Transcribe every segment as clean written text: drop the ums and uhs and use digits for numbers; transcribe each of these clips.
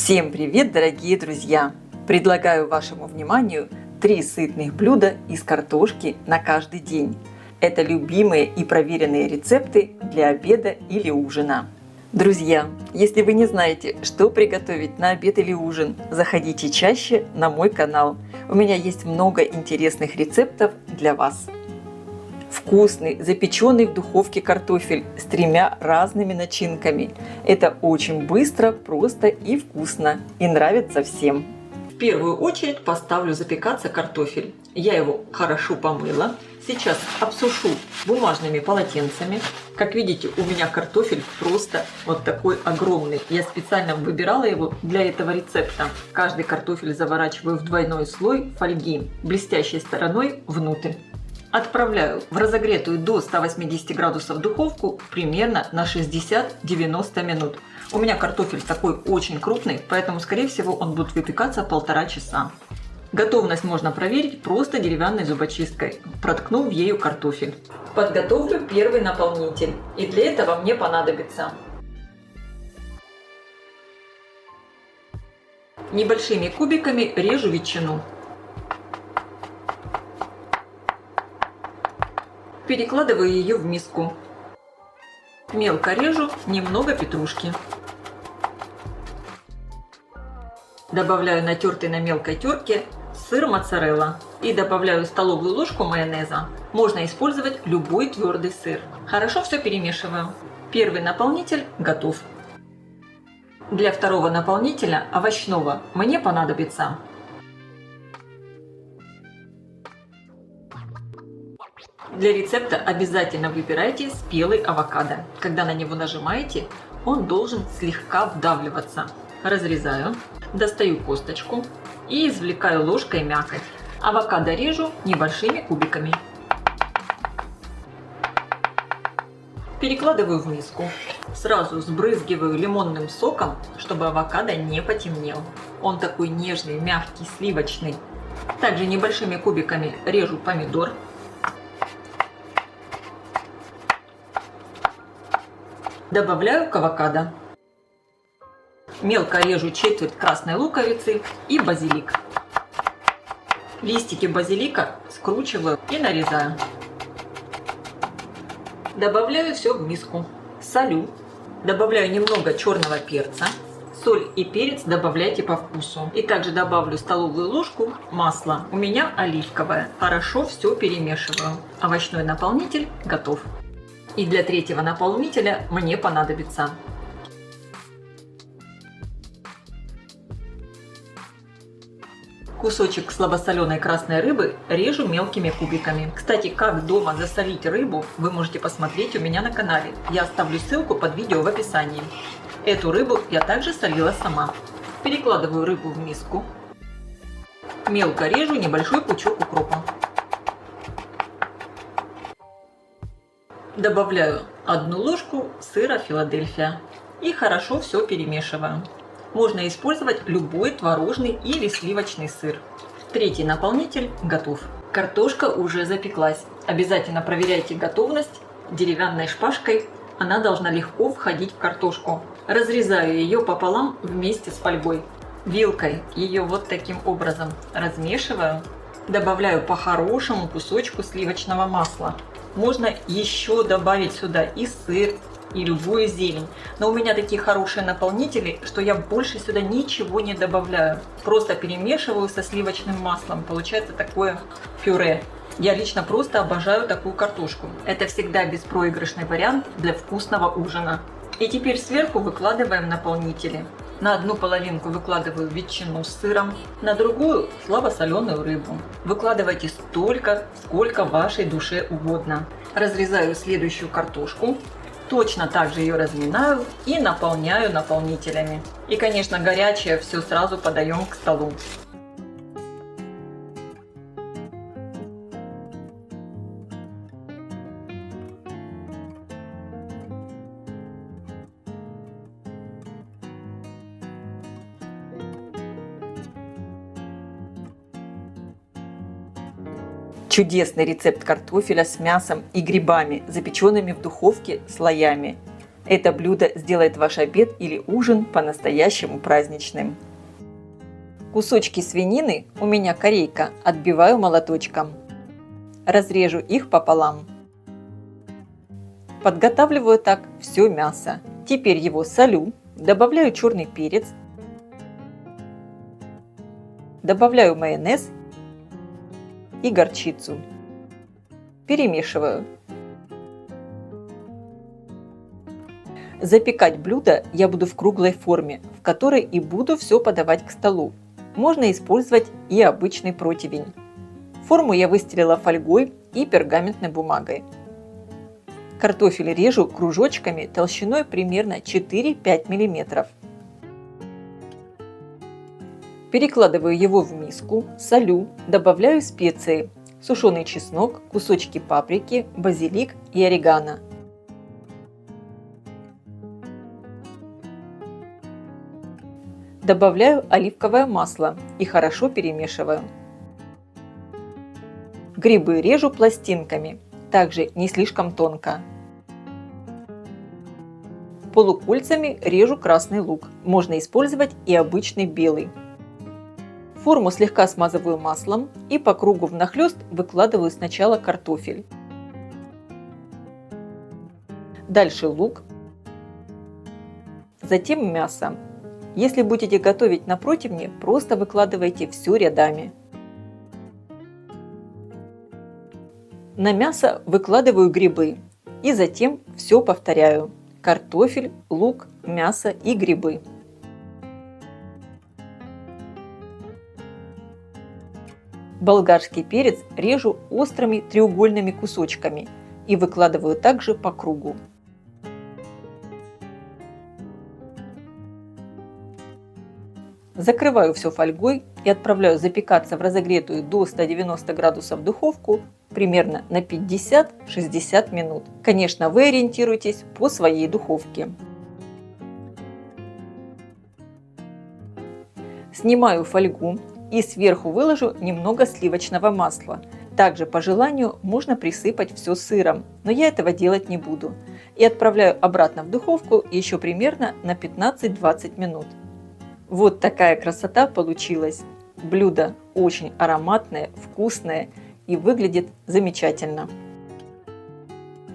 Всем привет, дорогие друзья! Предлагаю вашему вниманию 3 сытных блюда из картошки на каждый день. Это любимые и проверенные рецепты для обеда или ужина. Друзья, если вы не знаете, что приготовить на обед или ужин, заходите чаще на мой канал. У меня есть много интересных рецептов для вас. Вкусный, запеченный в духовке картофель с 3 разными начинками. Это очень быстро, просто и вкусно. И нравится всем. В первую очередь поставлю запекаться картофель. Я его хорошо помыла. Сейчас обсушу бумажными полотенцами. Как видите, у меня картофель просто вот такой огромный. Я специально выбирала его для этого рецепта. Каждый картофель заворачиваю в двойной слой фольги, блестящей стороной внутрь. Отправляю в разогретую до 180 градусов духовку примерно на 60-90 минут. У меня картофель такой очень крупный, поэтому скорее всего он будет выпекаться 1,5 часа. Готовность можно проверить просто деревянной зубочисткой, проткнув ею картофель. Подготовлю первый наполнитель, и для этого мне понадобится небольшими кубиками режу ветчину. Перекладываю ее в миску. Мелко режу немного петрушки. Добавляю натертый на мелкой терке сыр моцарелла и добавляю столовую ложку майонеза. Можно использовать любой твердый сыр. Хорошо все перемешиваю. Первый наполнитель готов. Для второго наполнителя, овощного, мне понадобится для рецепта обязательно выбирайте спелый авокадо. Когда на него нажимаете, он должен слегка вдавливаться. Разрезаю, достаю косточку и извлекаю ложкой мякоть. Авокадо режу небольшими кубиками. Перекладываю в миску. Сразу сбрызгиваю лимонным соком, чтобы авокадо не потемнел. Он такой нежный, мягкий, сливочный. Также небольшими кубиками режу помидор. Добавляю к авокадо. Мелко режу четверть красной луковицы и базилик. Листики базилика скручиваю и нарезаю. Добавляю все в миску. Солю. Добавляю немного черного перца. Соль и перец добавляйте по вкусу. И также добавлю столовую ложку масла. У меня оливковое. Хорошо все перемешиваю. Овощной наполнитель готов. И для третьего наполнителя мне понадобится кусочек слабосоленой красной рыбы, режу мелкими кубиками. Кстати, как дома засолить рыбу, вы можете посмотреть у меня на канале. Я оставлю ссылку под видео в описании. Эту рыбу я также солила сама. Перекладываю рыбу в миску. Мелко режу небольшой пучок укропа. Добавляю 1 ложку сыра Филадельфия и хорошо все перемешиваю. Можно использовать любой творожный или сливочный сыр. Третий наполнитель готов. Картошка уже запеклась. Обязательно проверяйте готовность деревянной шпажкой. Она должна легко входить в картошку. Разрезаю ее пополам вместе с фольгой. Вилкой ее вот таким образом размешиваю. Добавляю по хорошему кусочку сливочного масла. Можно еще добавить сюда и сыр, и любую зелень. Но у меня такие хорошие наполнители, что я больше сюда ничего не добавляю. Просто перемешиваю со сливочным маслом. Получается такое пюре. Я лично просто обожаю такую картошку. Это всегда беспроигрышный вариант для вкусного ужина. И теперь сверху выкладываем наполнители. На одну половинку выкладываю ветчину с сыром, на другую слабосоленую рыбу. Выкладывайте столько, сколько вашей душе угодно. Разрезаю следующую картошку. Точно так же ее разминаю и наполняю наполнителями. И, конечно, горячее все сразу подаем к столу. Чудесный рецепт картофеля с мясом и грибами, запеченными в духовке слоями. Это блюдо сделает ваш обед или ужин по-настоящему праздничным. Кусочки свинины, у меня корейка, отбиваю молоточком. Разрежу их пополам. Подготавливаю так все мясо. Теперь его солю, добавляю черный перец, добавляю майонез и горчицу. Перемешиваю. Запекать блюдо я буду в круглой форме, в которой и буду все подавать к столу. Можно использовать и обычный противень. Форму я выстелила фольгой и пергаментной бумагой. Картофель режу кружочками толщиной примерно 4-5 мм. Перекладываю его в миску, солю, добавляю специи, сушеный чеснок, кусочки паприки, базилик и орегано. Добавляю оливковое масло и хорошо перемешиваю. Грибы режу пластинками, также не слишком тонко. Полукольцами режу красный лук, можно использовать и обычный белый. Форму слегка смазываю маслом и по кругу внахлёст выкладываю сначала картофель. Дальше лук, затем мясо. Если будете готовить на противне, просто выкладывайте все рядами. На мясо выкладываю грибы и затем все повторяю. Картофель, лук, мясо и грибы. Болгарский перец режу острыми треугольными кусочками и выкладываю также по кругу. Закрываю все фольгой и отправляю запекаться в разогретую до 190 градусов духовку примерно на 50-60 минут. Конечно, вы ориентируйтесь по своей духовке. Снимаю фольгу и сверху выложу немного сливочного масла. Также по желанию можно присыпать все сыром, но я этого делать не буду. И отправляю обратно в духовку еще примерно на 15-20 минут. Вот такая красота получилась. Блюдо очень ароматное, вкусное и выглядит замечательно.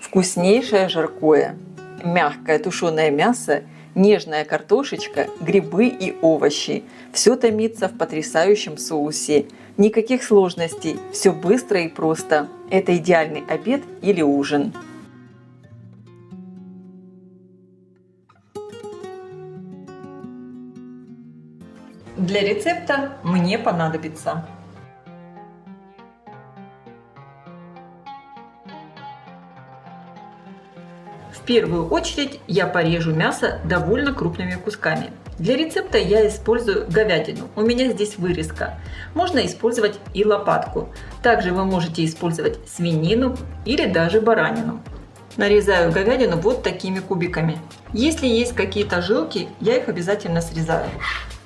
Вкуснейшее жаркое. Мягкое тушеное мясо, нежная картошечка, грибы и овощи. Все томится в потрясающем соусе. Никаких сложностей, все быстро и просто. Это идеальный обед или ужин. Для рецепта мне понадобится в первую очередь я порежу мясо довольно крупными кусками. Для рецепта я использую говядину, у меня здесь вырезка. Можно использовать и лопатку. Также вы можете использовать свинину или даже баранину. Нарезаю говядину вот такими кубиками. Если есть какие-то жилки, я их обязательно срезаю.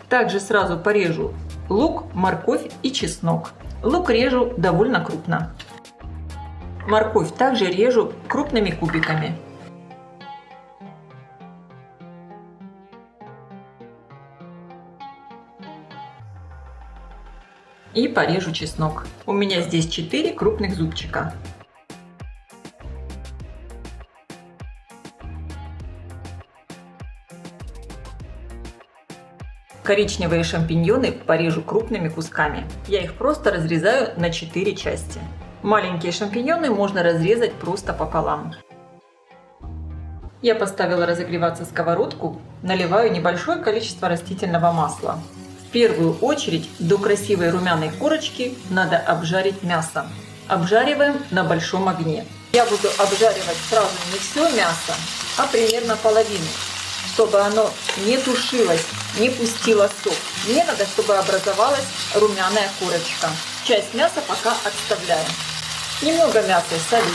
Также сразу порежу лук, морковь и чеснок. Лук режу довольно крупно. Морковь также режу крупными кубиками. И порежу чеснок. У меня здесь 4 крупных зубчика. Коричневые шампиньоны порежу крупными кусками. Я их просто разрезаю на 4 части. Маленькие шампиньоны можно разрезать просто пополам. Я поставила разогреваться сковородку, наливаю небольшое количество растительного масла. В первую очередь до красивой румяной корочки надо обжарить мясо. Обжариваем на большом огне. Я буду обжаривать сразу не все мясо, а примерно половину, чтобы оно не тушилось, не пустило сок. Мне надо, чтобы образовалась румяная корочка. Часть мяса пока отставляем. Немного мяса солю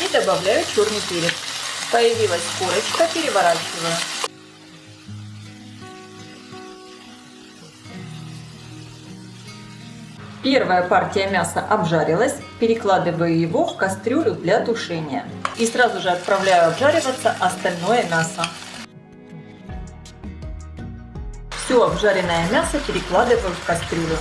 и добавляю черный перец. Появилась корочка, переворачиваю. Первая партия мяса обжарилась, перекладываю его в кастрюлю для тушения. И сразу же отправляю обжариваться остальное мясо. Все обжаренное мясо перекладываю в кастрюлю.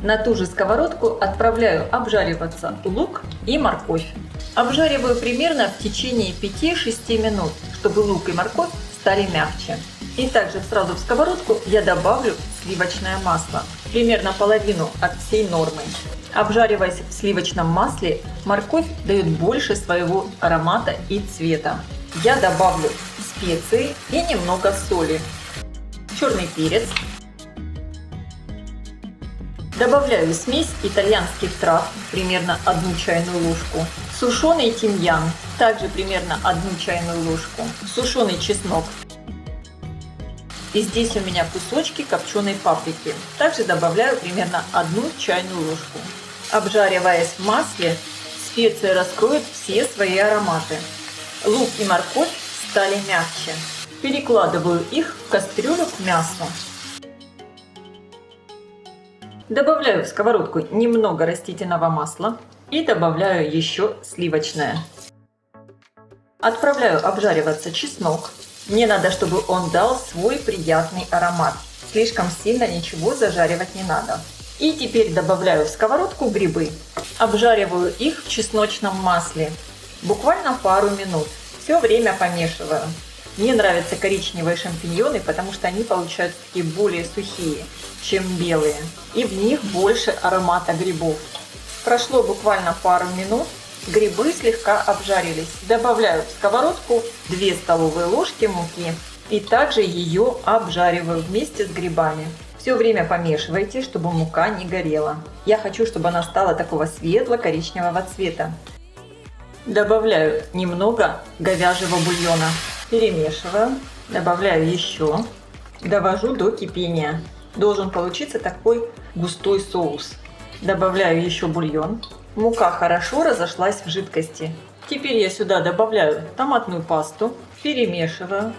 На ту же сковородку отправляю обжариваться лук и морковь. Обжариваю примерно в течение 5-6 минут, чтобы лук и морковь стали мягче. И также сразу в сковородку я добавлю сливочное масло, примерно половину от всей нормы. Обжариваясь в сливочном масле, морковь дает больше своего аромата и цвета. Я добавлю специи и немного соли, черный перец. Добавляю смесь итальянских трав, примерно 1 чайную ложку, сушеный тимьян, также примерно 1 чайную ложку, сушеный чеснок. И здесь у меня кусочки копченой паприки. Также добавляю примерно 1 чайную ложку. Обжариваясь в масле, специи раскроют все свои ароматы. Лук и морковь стали мягче. Перекладываю их в кастрюлю к мясу. Добавляю в сковородку немного растительного масла и добавляю еще сливочное. Отправляю обжариваться чеснок. Мне надо, чтобы он дал свой приятный аромат. Слишком сильно ничего зажаривать не надо. И теперь добавляю в сковородку грибы. Обжариваю их в чесночном масле. Буквально пару минут. Все время помешиваю. Мне нравятся коричневые шампиньоны, потому что они получаются такие более сухие, чем белые. И в них больше аромата грибов. Прошло буквально пару минут. Грибы слегка обжарились. Добавляю в сковородку 2 столовые ложки муки и также ее обжариваю вместе с грибами. Все время помешивайте, чтобы мука не горела. Я хочу, чтобы она стала такого светло-коричневого цвета. Добавляю немного говяжьего бульона. Перемешиваю. Добавляю еще. Довожу до кипения. Должен получиться такой густой соус. Добавляю еще бульон. Мука хорошо разошлась в жидкости. Теперь я сюда добавляю томатную пасту, перемешиваю.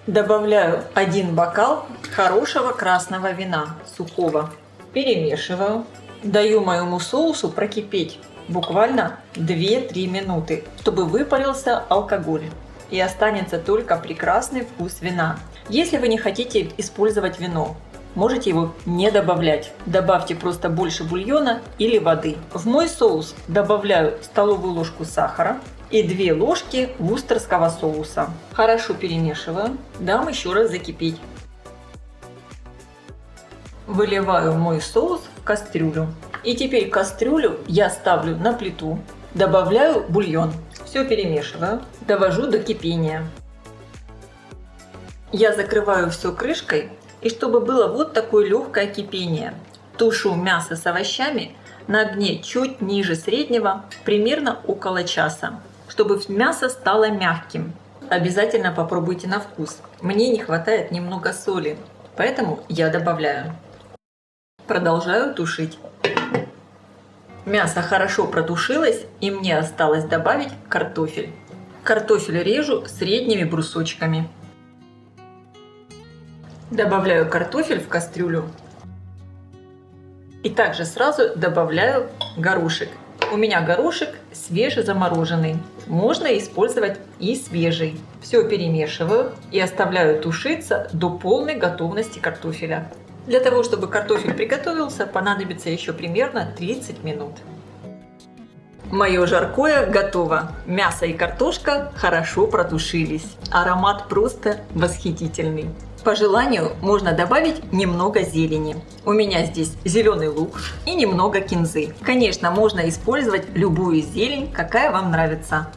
Добавляю 1 бокал хорошего красного вина, сухого. Перемешиваю. Даю моему соусу прокипеть буквально 2-3 минуты, чтобы выпарился алкоголь. И останется только прекрасный вкус вина. Если вы не хотите использовать вино, можете его не добавлять. Добавьте просто больше бульона или воды. В мой соус добавляю столовую ложку сахара и 2 ложки вустерского соуса. Хорошо перемешиваю. Дам еще раз закипеть. Выливаю мой соус в кастрюлю. И теперь кастрюлю я ставлю на плиту. Добавляю бульон. Все перемешиваю. Довожу до кипения. Я закрываю все крышкой. И чтобы было вот такое легкое кипение, тушу мясо с овощами на огне чуть ниже среднего, примерно около часа, чтобы мясо стало мягким. Обязательно попробуйте на вкус. Мне не хватает немного соли, поэтому я добавляю. Продолжаю тушить. Мясо хорошо протушилось, и мне осталось добавить картофель. Картофель режу средними брусочками. Добавляю картофель в кастрюлю. И также сразу добавляю горошек. У меня горошек свежезамороженный. Можно использовать и свежий. Все перемешиваю и оставляю тушиться до полной готовности картофеля. Для того, чтобы картофель приготовился, понадобится еще примерно 30 минут. Мое жаркое готово. Мясо и картошка хорошо протушились. Аромат просто восхитительный. По желанию можно добавить немного зелени. У меня здесь зеленый лук и немного кинзы. Конечно, можно использовать любую зелень, какая вам нравится.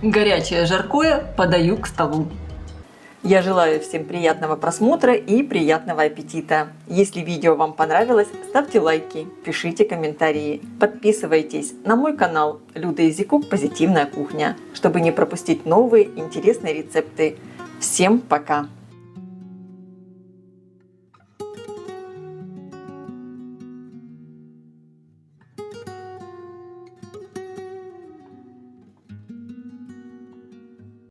Горячее жаркое подаю к столу. Я желаю всем приятного просмотра и приятного аппетита. Если видео вам понравилось, ставьте лайки, пишите комментарии, подписывайтесь на мой канал Люда Изикук Позитивная кухня, чтобы не пропустить новые интересные рецепты. Всем пока!